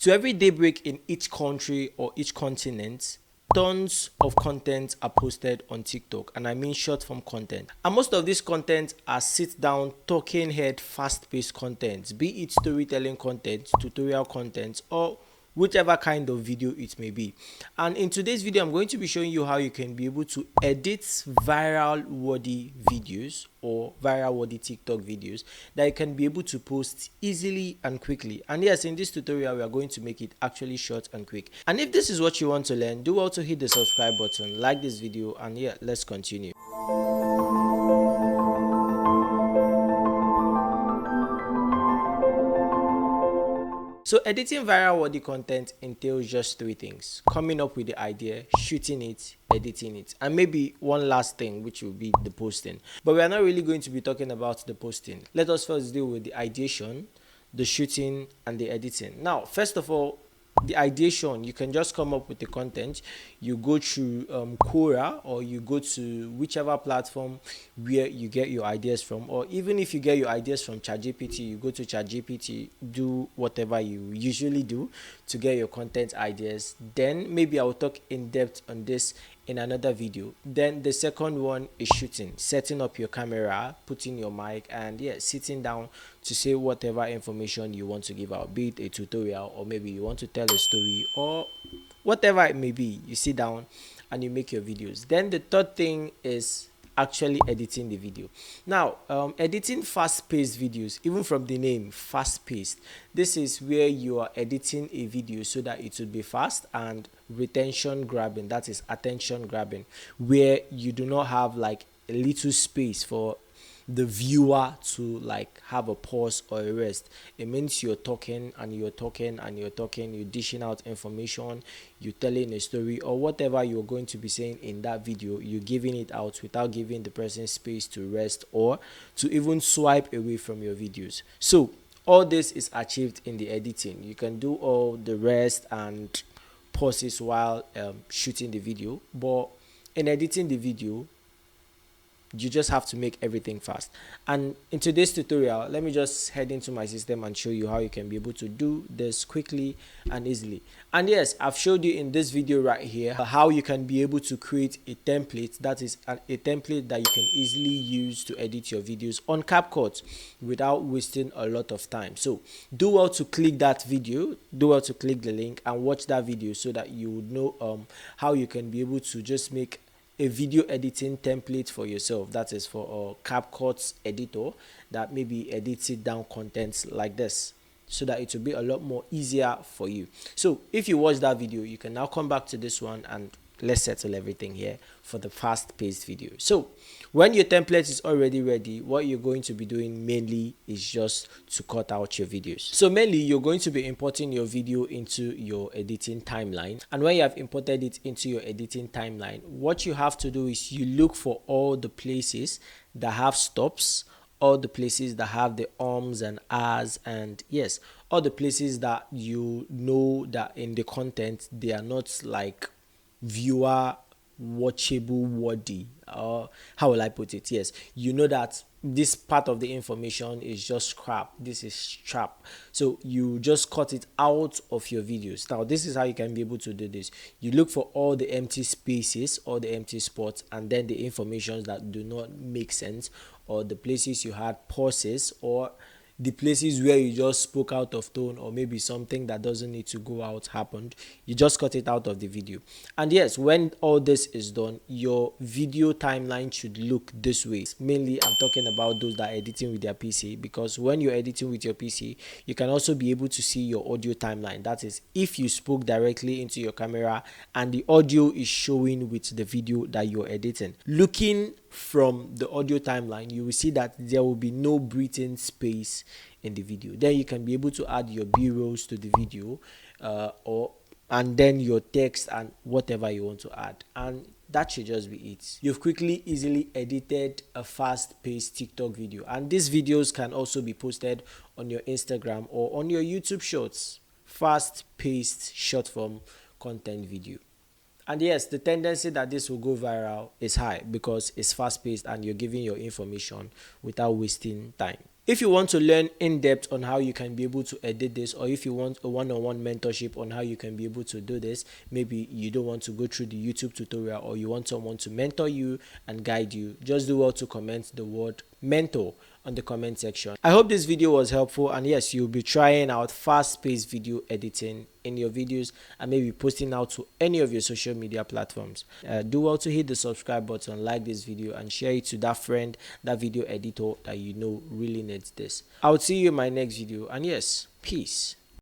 To every daybreak in each country or each continent, tons of content are posted on TikTok, and I mean short form content. And most of this content are sit down, talking head, fast paced content, be it storytelling content, tutorial content, or whichever kind of video it may be. And in today's video, I'm going to be showing you how you can be able to edit viral worthy videos or viral worthy TikTok videos that you can be able to post easily and quickly. And yes, in this tutorial, we are going to make it actually short and quick. And if this is what you want to learn, do also hit the subscribe button, like this video, and yeah, let's continue. So editing viral worthy content entails just three things: coming up with the idea, shooting it, editing it, and maybe one last thing, which will be the posting. But we are not really going to be talking about the posting. Let us first deal with the ideation, the shooting, and the editing. Now, first of all, the ideation, you can just come up with the content. You go through Quora, or you go to whichever platform where you get your ideas from, or even if you get your ideas from ChatGPT, you go to ChatGPT, do whatever you usually do to get your content ideas. Then maybe I'll talk in depth on this in another video. Then the second one is shooting, setting up your camera, putting your mic, and yeah, sitting down to say whatever information you want to give out, be it a tutorial, or maybe you want to tell a story, or whatever it may be. You sit down and you make your videos. Then the third thing is actually editing the video. Now, editing fast-paced videos, even from the name, fast-paced, this is where you are editing a video so that it will be fast and retention grabbing, that is attention grabbing, where you do not have like a little space for the viewer to like have a pause or a rest. It means you're talking and you're talking and you're talking, you're dishing out information, you're telling a story, or whatever you're going to be saying in that video, you're giving it out without giving the person space to rest or to even swipe away from your videos. So all this is achieved in the editing. You can do all the rest and pauses while shooting the video, but in editing the video, you just have to make everything fast. And in today's tutorial, let me just head into my system and show you how you can be able to do this quickly and easily. And yes, I've showed you in this video right here how you can be able to create a template, that is a template that you can easily use to edit your videos on CapCut without wasting a lot of time. So do well to click that video, do well to click the link and watch that video so that you would know how you can be able to just make a video editing template for yourself, that is for CapCut's editor that maybe edits it down contents like this, so that it will be a lot more easier for you. So if you watch that video, you can now come back to this one and let's settle everything here for the fast-paced video. So when your template is already ready, what you're going to be doing mainly is just to cut out your videos. So mainly you're going to be importing your video into your editing timeline, and when you have imported it into your editing timeline, what you have to do is you look for all the places that have stops, all the places that have the ums and ahs, and yes, all the places that you know that in the content they are not like viewer watchable worthy, or how will I put it? Yes, you know that this part of the information is just crap, this is trap, so you just cut it out of your videos. Now this is how you can be able to do this. You look for all the empty spaces, all the empty spots, and then the informations that do not make sense, or the places you had pauses, or the places where you just spoke out of tone, or maybe something that doesn't need to go out happened. You just cut it out of the video. And yes, when all this is done, your video timeline should look this way. Mainly I'm talking about those that are editing with their PC, because when you're editing with your PC, you can also be able to see your audio timeline. That is, if you spoke directly into your camera and the audio is showing with the video that you're editing. Looking from the audio timeline, you will see that there will be no breathing space in the video. Then you can be able to add your b-rolls to the video, and then your text and whatever you want to add, and that should just be it. You've quickly easily edited a fast-paced TikTok video, and these videos can also be posted on your Instagram or on your YouTube shorts. Fast-paced short form content video. And yes, the tendency that this will go viral is high because it's fast-paced and you're giving your information without wasting time. If you want to learn in depth on how you can be able to edit this, or if you want a one-on-one mentorship on how you can be able to do this, maybe you don't want to go through the YouTube tutorial, or you want someone to mentor you and guide you, just do well to comment the word mentor on the comment section. I hope this video was helpful, and yes, you'll be trying out fast-paced video editing in your videos and maybe posting out to any of your social media platforms. Do well to hit the subscribe button, like this video, and share it to that friend, that video editor that you know really needs this. I'll see you in my next video, and yes, peace.